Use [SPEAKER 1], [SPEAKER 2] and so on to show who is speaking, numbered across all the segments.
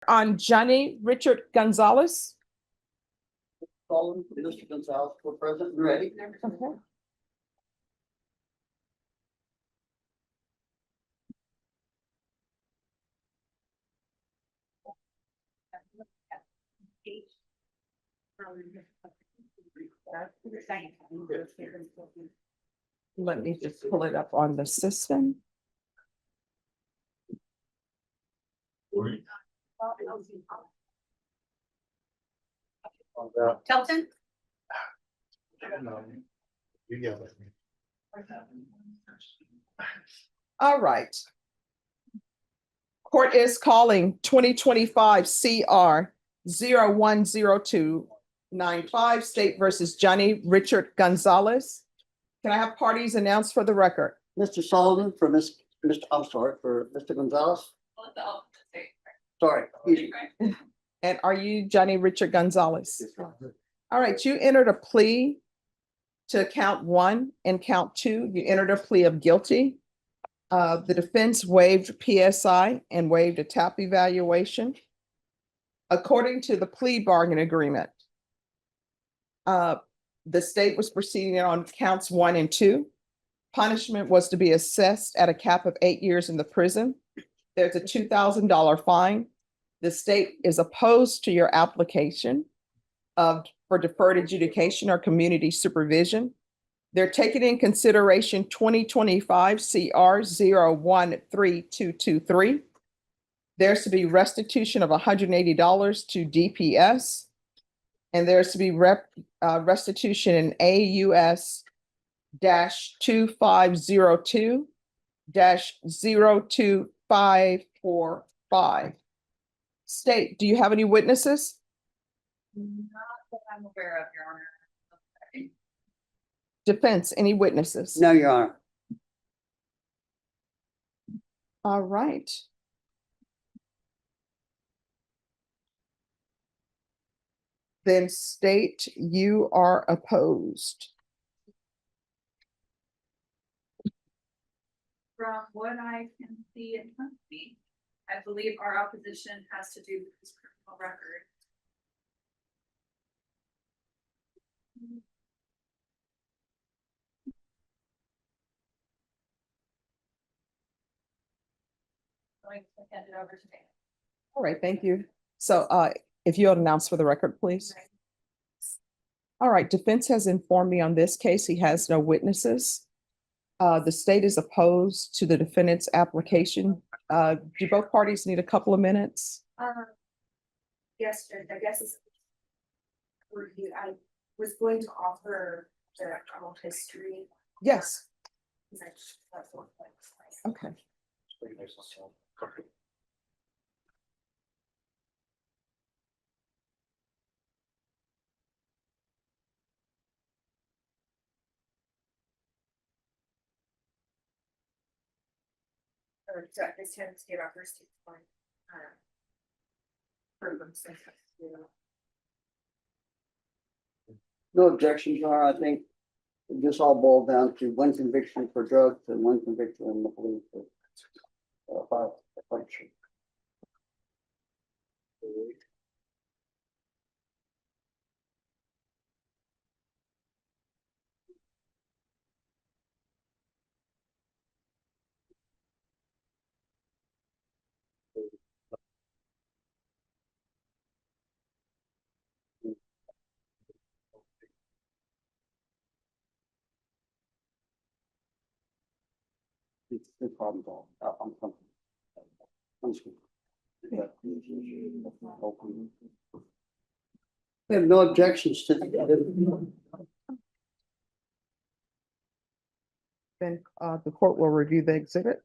[SPEAKER 1] on Johnny Richard Gonzalez.
[SPEAKER 2] Sullivan, Mr. Gonzalez for president and ready.
[SPEAKER 1] Okay. Let me just pull it up on the system.
[SPEAKER 3] Tilton?
[SPEAKER 2] You get it.
[SPEAKER 1] All right. Court is calling 2025 CR 010295 State versus Johnny Richard Gonzalez. Can I have parties announced for the record?
[SPEAKER 2] Mr. Sullivan for I'm sorry, for Mr. Gonzalez. Sorry.
[SPEAKER 1] And are you Johnny Richard Gonzalez? All right, you entered a plea to count 1 and count 2. You entered a plea of guilty. The defense waived PSI and waived a TAP evaluation. According to the plea bargain agreement, the state was proceeding on counts 1 and 2. Punishment was to be assessed at a cap of 8 years in the prison. There's a $2,000 fine. The state is opposed to your application for deferred adjudication or community supervision. They're taking in consideration 2025 CR 013223. There's to be restitution of $180 to DPS. And there's to be restitution in AUS -2502 -02545. State, do you have any witnesses?
[SPEAKER 3] Not that I'm aware of, Your Honor.
[SPEAKER 1] Defense, any witnesses?
[SPEAKER 2] No, Your Honor.
[SPEAKER 1] All right. Then state you are opposed.
[SPEAKER 3] From what I can see in front of me, I believe our opposition has to do with his criminal record. Going to hand it over to Dan.
[SPEAKER 1] All right, thank you. So if you'll announce for the record, please. All right, defense has informed me on this case. He has no witnesses. The state is opposed to the defendant's application. Do both parties need a couple of minutes?
[SPEAKER 4] Yes, Judge, I guess it's review. I was going to offer the criminal history.
[SPEAKER 1] Yes.
[SPEAKER 4] That's one thing.
[SPEAKER 1] Okay.
[SPEAKER 4] So at this time, state offers to find prove themselves, you know.
[SPEAKER 2] No objections, Your Honor. I think this all boiled down to 1 conviction for drugs and 1 conviction in the police for function. It's the problem. I'm comfortable. I'm just kidding. We have no objections to the.
[SPEAKER 1] Then the court will review the exhibit.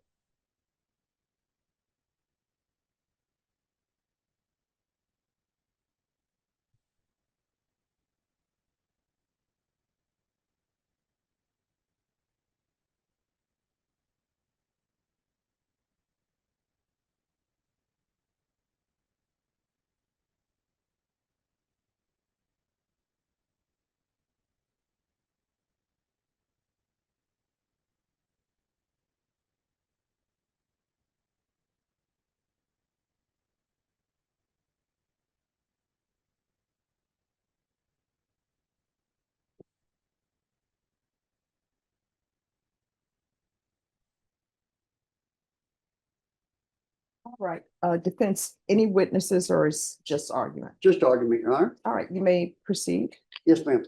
[SPEAKER 1] All right, defense, any witnesses or is just argument?
[SPEAKER 2] Just argument, Your Honor.
[SPEAKER 1] All right, you may proceed.
[SPEAKER 2] Yes, ma'am.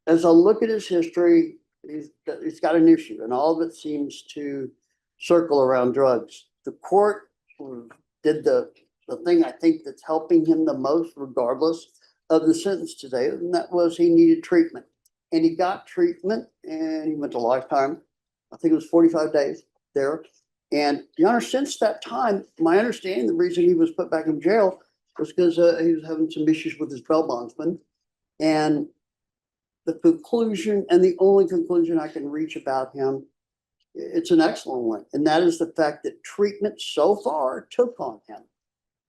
[SPEAKER 2] As I look at his history, he's got an issue and all of it seems to circle around drugs. The court did the thing I think that's helping him the most regardless of the sentence today, and that was he needed treatment. And he got treatment and he went to lifetime. I think it was 45 days there. And Your Honor, since that time, my understanding, the reason he was put back in jail was because he was having some issues with his bail bondsman. And the conclusion, and the only conclusion I can reach about him, it's an excellent one. And that is the fact that treatment so far took on him.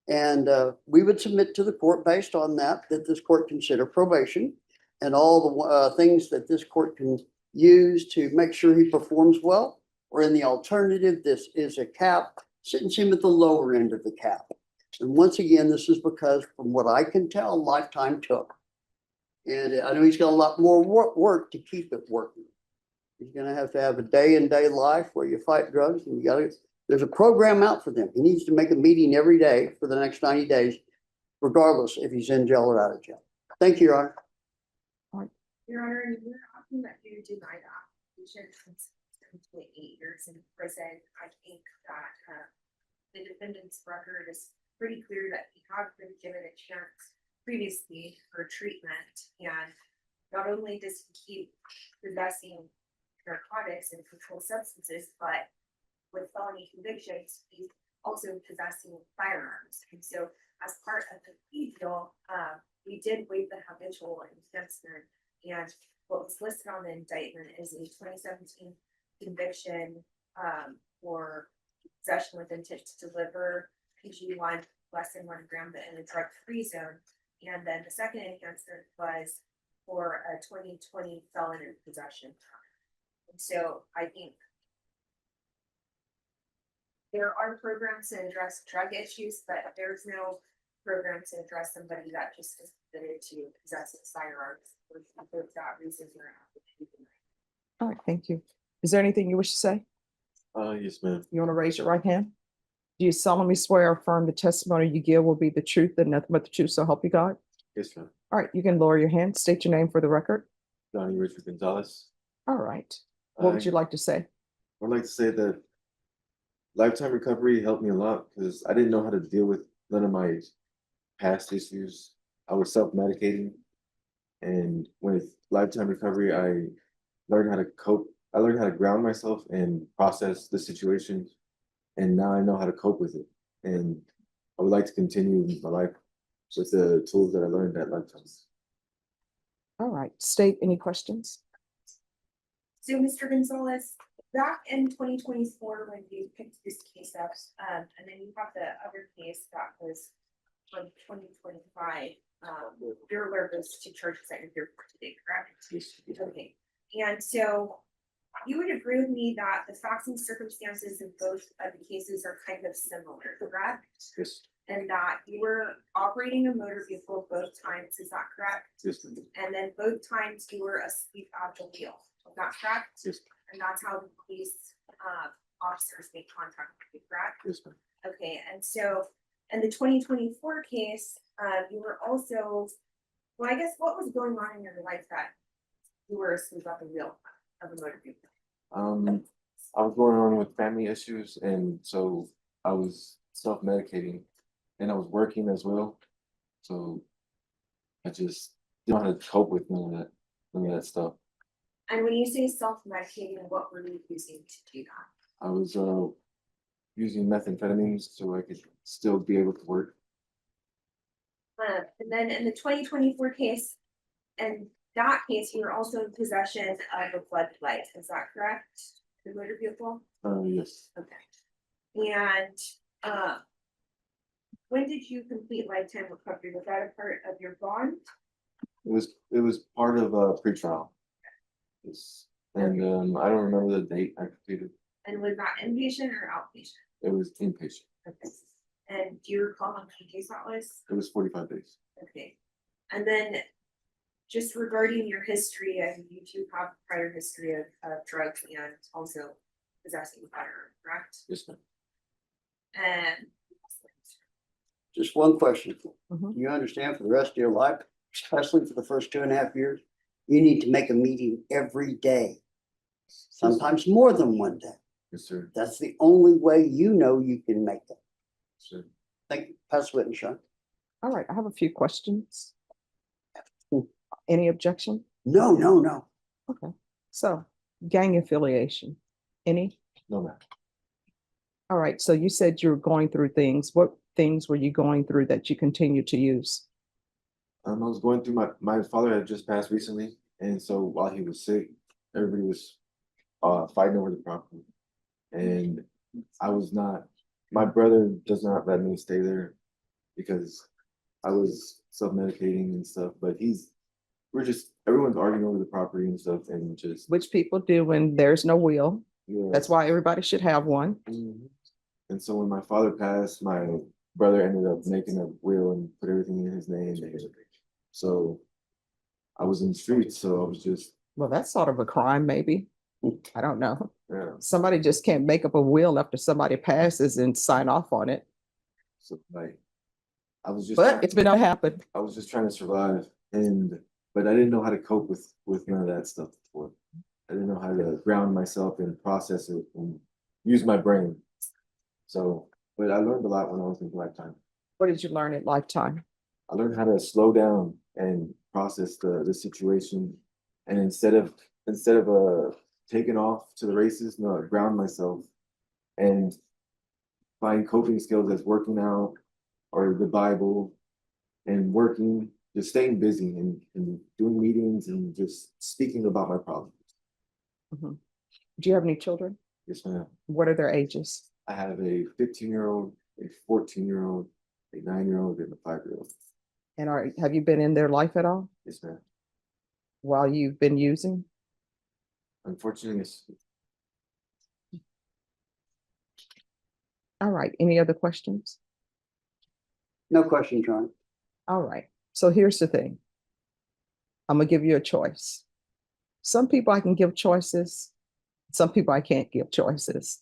[SPEAKER 2] And we would submit to the court based on that this court consider probation and all the things that this court can use to make sure he performs well. Or in the alternative, this is a cap, sentence him at the lower end of the cap. And once again, this is because from what I can tell, lifetime took. And I know he's got a lot more work to keep it working. He's gonna have to have a day in day life where you fight drugs and there's a program out for them. He needs to make a meeting every day for the next 90 days, regardless if he's in jail or out of jail. Thank you, Your Honor.
[SPEAKER 4] Your Honor, you're asking that you deny the application since 8 years in prison. I think that the defendant's record is pretty clear that he has been given a chance previously for treatment, and not only does he keep possessing narcotics and controlled substances, but with felony convictions, he's also possessing firearms. And so as part of the plea deal, we did waive the habitual enhancement, and what was listed on the indictment is a 2017 conviction for possession with intent to deliver PG1 less than 1 gram but in a drug-free zone. And then the second enhancement was for a 2020 felon in possession. And so I think there are programs to address drug issues, but there's no program to address somebody that just is committed to possessing firearms for that reason.
[SPEAKER 1] All right, thank you. Is there anything you wish to say?
[SPEAKER 5] Yes, ma'am.
[SPEAKER 1] You want to raise your right hand? Do you solemnly swear or affirm the testimony you give will be the truth and nothing but the truth, so help you God?
[SPEAKER 5] Yes, ma'am.
[SPEAKER 1] All right, you can lower your hand. State your name for the record.
[SPEAKER 5] Johnny Richard Gonzalez.
[SPEAKER 1] All right. What would you like to say?
[SPEAKER 5] I'd like to say that lifetime recovery helped me a lot because I didn't know how to deal with none of my past issues. I was self-medicating, and with lifetime recovery, I learned how to cope. I learned how to ground myself and process the situation, and now I know how to cope with it. And I would like to continue my life with the tools that I learned at lifetime.
[SPEAKER 1] All right, state any questions?
[SPEAKER 4] So, Mr. Gonzalez, back in 2024, when you picked this case up, and then you have the other case that was from 2025, you're aware of those 2 charges that you're here for today, correct?
[SPEAKER 5] Yes.
[SPEAKER 4] Okay, and so you would agree with me that the facts and circumstances of both of the cases are kind of similar, correct?
[SPEAKER 5] Yes.
[SPEAKER 4] And that you were operating a motor vehicle both times, is that correct?
[SPEAKER 5] Yes, ma'am.
[SPEAKER 4] And then both times you were asleep at the wheel, is that correct?
[SPEAKER 5] Yes.
[SPEAKER 4] And that's how the police officers made contact with you, correct?
[SPEAKER 5] Yes, ma'am.
[SPEAKER 4] Okay, and so in the 2024 case, you were also, well, I guess what was going on in your life that you were asleep at the wheel of a motor vehicle?
[SPEAKER 5] I was going on with family issues, and so I was self-medicating, and I was working as well. So I just didn't know how to cope with none of that stuff.
[SPEAKER 4] And when you say self-medicating, what were you using to do that?
[SPEAKER 5] I was using methamphetamines so I could still be able to work.
[SPEAKER 4] And then in the 2024 case, and that case, you were also in possession of a floodlight, is that correct? The motor vehicle?
[SPEAKER 5] Yes.
[SPEAKER 4] Okay. And when did you complete lifetime recovery? Was that a part of your bond?
[SPEAKER 5] It was part of a pretrial. Yes. And I don't remember the date I completed.
[SPEAKER 4] And was that inpatient or outpatient?
[SPEAKER 5] It was inpatient.
[SPEAKER 4] Okay. And do you recall how many days that was?
[SPEAKER 5] It was 45 days.
[SPEAKER 4] Okay. And then just regarding your history, and you do have prior history of drugs and also possessing a firearm, correct?
[SPEAKER 5] Yes, ma'am.
[SPEAKER 4] And
[SPEAKER 2] Just one question.
[SPEAKER 1] Mhm.
[SPEAKER 2] You understand for the rest of your life, especially for the first 2.5 years, you need to make a meeting every day, sometimes more than one day.
[SPEAKER 5] Yes, sir.
[SPEAKER 2] That's the only way you know you can make it.
[SPEAKER 5] Sir.
[SPEAKER 2] Thank you. Pass the witness, Sean.
[SPEAKER 1] All right, I have a few questions.
[SPEAKER 2] Hmm.
[SPEAKER 1] Any objection?
[SPEAKER 2] No, no, no.
[SPEAKER 1] Okay, so gang affiliation, any?
[SPEAKER 5] No, ma'am.
[SPEAKER 1] All right, so you said you were going through things. What things were you going through that you continue to use?
[SPEAKER 5] I was going through my father had just passed recently, and so while he was sick, everybody was fighting over the property. And I was not, my brother does not let me stay there because I was self-medicating and stuff, but everyone's arguing over the property and stuff and just.
[SPEAKER 1] Which people do when there's no will.
[SPEAKER 5] Yeah.
[SPEAKER 1] That's why everybody should have one.
[SPEAKER 5] Mhm. And so when my father passed, my brother ended up making a will and put everything in his name. So I was in the streets, so I was just,
[SPEAKER 1] Well, that's sort of a crime, maybe. I don't know.
[SPEAKER 5] yeah.
[SPEAKER 1] Somebody just can't make up a will after somebody passes and sign off on it.
[SPEAKER 5] So like, I was just.
[SPEAKER 1] But it's been to happen.
[SPEAKER 5] I was just trying to survive, but I didn't know how to cope with none of that stuff before. I didn't know how to ground myself and process it and use my brain. So, but I learned a lot when I was in Lifetime.
[SPEAKER 1] What did you learn at Lifetime?
[SPEAKER 5] I learned how to slow down and process the situation, and instead of taking off to the races, no, I ground myself and find coping skills as working out or the Bible and working, just staying busy and doing meetings and just speaking about my problems.
[SPEAKER 1] Mhm. Do you have any children?
[SPEAKER 5] Yes, ma'am.
[SPEAKER 1] What are their ages?
[SPEAKER 5] I have a 15-year-old, a 14-year-old, a 9-year-old, and a 5-year-old.
[SPEAKER 1] And have you been in their life at all
[SPEAKER 5] Yes, ma'am.
[SPEAKER 1] while you've been using?
[SPEAKER 5] Unfortunately, it's
[SPEAKER 1] All right, any other questions?
[SPEAKER 2] No question, Sean.
[SPEAKER 1] All right, so here's the thing. I'm gonna give you a choice. Some people I can give choices. Some people I can't give choices.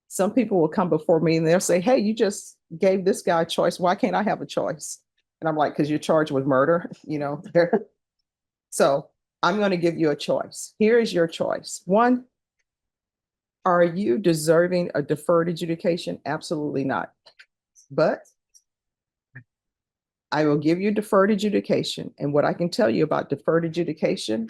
[SPEAKER 1] Some people will come before me and they'll say, hey, you just gave this guy a choice. Why can't I have a choice? And I'm like, because you're charged with murder, you know. So I'm going to give you a choice. Here is your choice. One, are you deserving a deferred adjudication? Absolutely not. But I will give you deferred adjudication. And what I can tell you about deferred adjudication,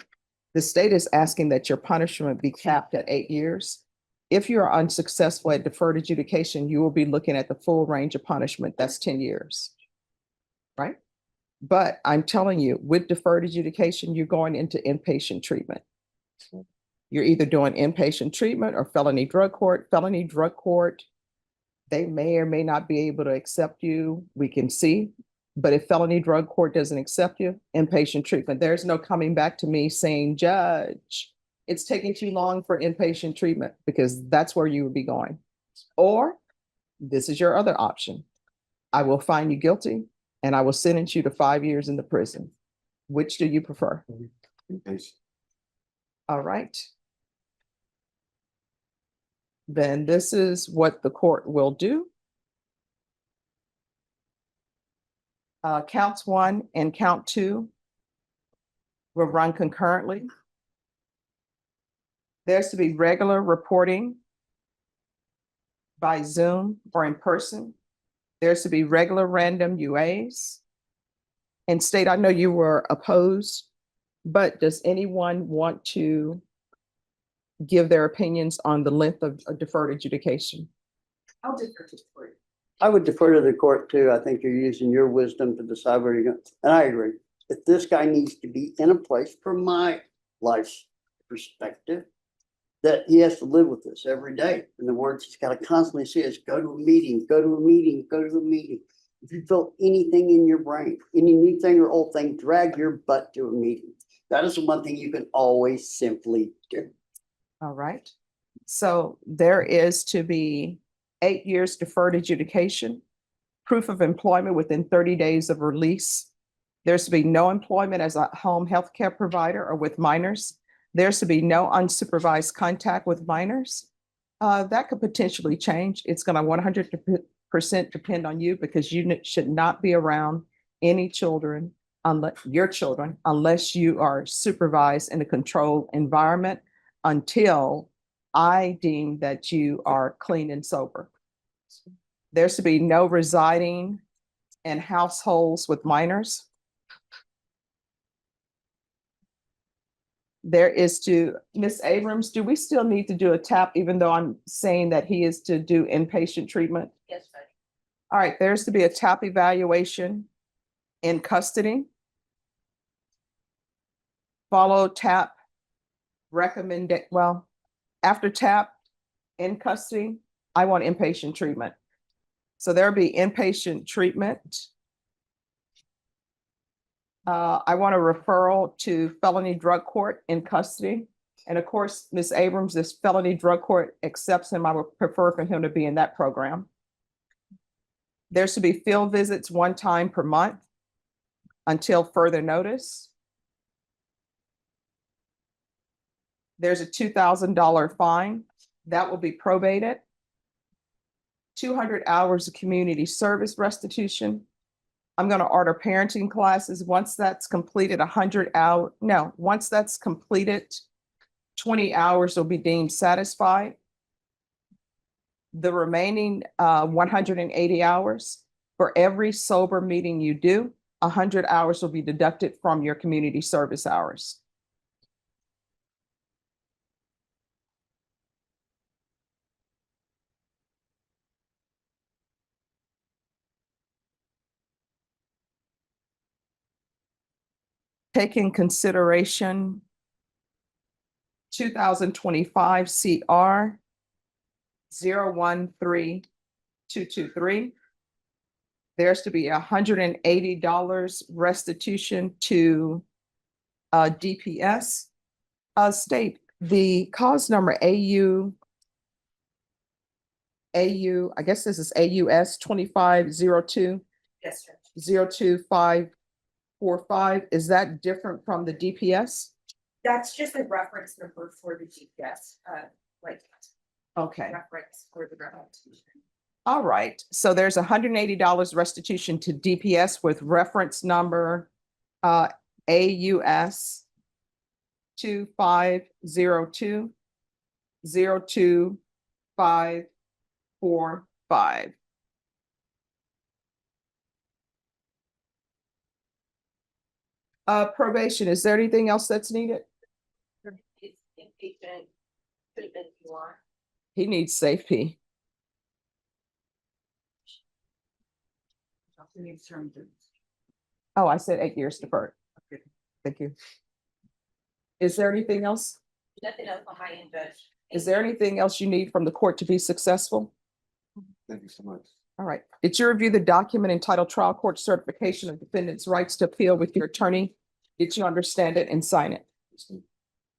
[SPEAKER 1] the state is asking that your punishment be capped at 8 years. If you are unsuccessful at deferred adjudication, you will be looking at the full range of punishment. That's 10 years. Right? But I'm telling you, with deferred adjudication, you're going into inpatient treatment. You're either doing inpatient treatment or felony drug court. Felony drug court, they may or may not be able to accept you. We can see. But if felony drug court doesn't accept you, inpatient treatment, there's no coming back to me saying, Judge, it's taking too long for inpatient treatment, because that's where you would be going. Or this is your other option. I will find you guilty and I will sentence you to 5 years in the prison. Which do you prefer?
[SPEAKER 5] impatient.
[SPEAKER 1] All right. Then this is what the court will do. Counts 1 and count 2 will run concurrently. There's to be regular reporting by Zoom or in person. There's to be regular random UAs. And state, I know you were opposed, but does anyone want to give their opinions on the length of a deferred adjudication?
[SPEAKER 4] I'll defer to the court.
[SPEAKER 2] I would defer to the court too. I think you're using your wisdom to decide where you're going. And I agree. If this guy needs to be in a place, from my life's perspective, that he has to live with this every day. In the words he's got to constantly see is go to a meeting, go to a meeting, go to a meeting. If you feel anything in your brain, any new thing or old thing, drag your butt to a meeting. That is the one thing you can always simply do.
[SPEAKER 1] All right. So there is to be 8 years deferred adjudication, proof of employment within 30 days of release. There's to be no employment as a home health care provider or with minors. There's to be no unsupervised contact with minors. That could potentially change. It's gonna 100% depend on you because you should not be around any children unless your children, unless you are supervised in a controlled environment until I deem that you are clean and sober. There's to be no residing in households with minors. There is to, Ms. Abrams, do we still need to do a TAP even though I'm saying that he is to do inpatient treatment?
[SPEAKER 4] Yes, Judge.
[SPEAKER 1] All right, there's to be a TAP evaluation in custody. Follow TAP well, after TAP in custody, I want inpatient treatment. So there'll be inpatient treatment. I want a referral to felony drug court in custody. And of course, Ms. Abrams, this felony drug court accepts him. I would prefer for him to be in that program. There's to be field visits 1 time per month until further notice. There's a $2,000 fine that will be probated. 200 hours of community service restitution. I'm going to order parenting classes. Once that's completed, 100 hours. No, once that's completed, 20 hours will be deemed satisfied. The remaining 180 hours, for every sober meeting you do, 100 hours will be deducted from your community service hours. Take in consideration 2025 CR 013223. There's to be $180 restitution to DPS. State the cause number I guess this is AUS 2502
[SPEAKER 4] Yes, Judge.
[SPEAKER 1] 02545. Is that different from the DPS?
[SPEAKER 4] That's just a reference number for the GPS, like
[SPEAKER 1] Okay.
[SPEAKER 4] reference for the restitution.
[SPEAKER 1] All right, so there's $180 restitution to DPS with reference number AUS 2502 02545. Probation, is there anything else that's needed?
[SPEAKER 4] It's inpatient treatment you want.
[SPEAKER 1] He needs safety. Oh, I said 8 years deferred. Okay, thank you. Is there anything else?
[SPEAKER 4] Nothing else on my end, Judge.
[SPEAKER 1] Is there anything else you need from the court to be successful?
[SPEAKER 5] Thank you so much.
[SPEAKER 1] All right. Did you review the document entitled Trial Court Certification of Defendant's Rights to Appeal with your attorney? Did you understand it and sign it?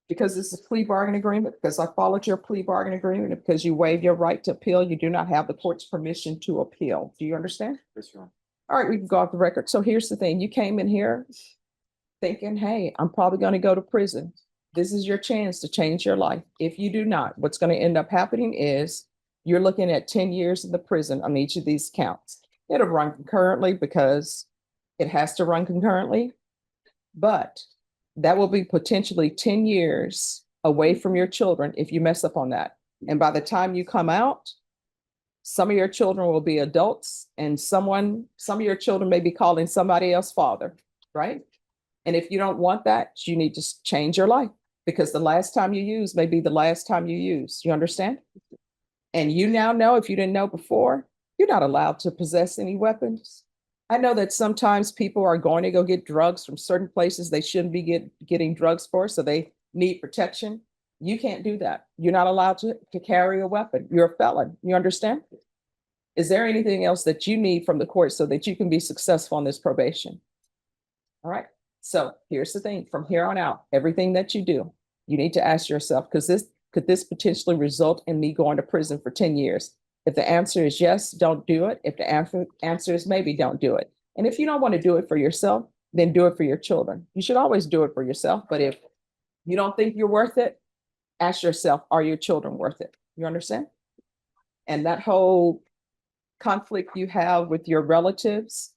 [SPEAKER 1] Because this is a plea bargain agreement, because I followed your plea bargain agreement, and because you waived your right to appeal, you do not have the court's permission to appeal. Do you understand?
[SPEAKER 5] Yes, Your Honor.
[SPEAKER 1] All right, we can go off the record. So here's the thing. You came in here thinking, hey, I'm probably going to go to prison. This is your chance to change your life. If you do not, what's going to end up happening is you're looking at 10 years in the prison on each of these counts. It'll run concurrently because it has to run concurrently, but that will be potentially 10 years away from your children if you mess up on that. And by the time you come out, some of your children will be adults and some of your children may be calling somebody else father, right? And if you don't want that, you need to change your life because the last time you use may be the last time you use. You understand? And you now know, if you didn't know before, you're not allowed to possess any weapons. I know that sometimes people are going to go get drugs from certain places they shouldn't be getting drugs for, so they need protection. You can't do that. You're not allowed to carry a weapon. You're a felon. You understand? Is there anything else that you need from the court so that you can be successful in this probation? All right. So here's the thing. From here on out, everything that you do, you need to ask yourself, could this potentially result in me going to prison for 10 years? If the answer is yes, don't do it. If the answer is maybe, don't do it. And if you don't want to do it for yourself, then do it for your children. You should always do it for yourself. But if you don't think you're worth it, ask yourself, are your children worth it? You understand? And that whole conflict you have with your relatives,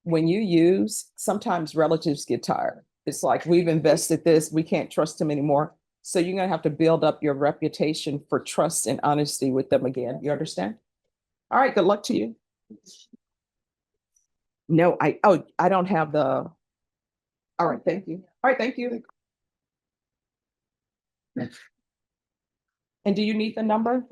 [SPEAKER 1] when you use, sometimes relatives get tired. It's like, we've invested this, we can't trust them anymore. So you're gonna have to build up your reputation for trust and honesty with them again. You understand? All right, good luck to you. No, I don't have the. All right, thank you. All right, thank you. And do you need the number?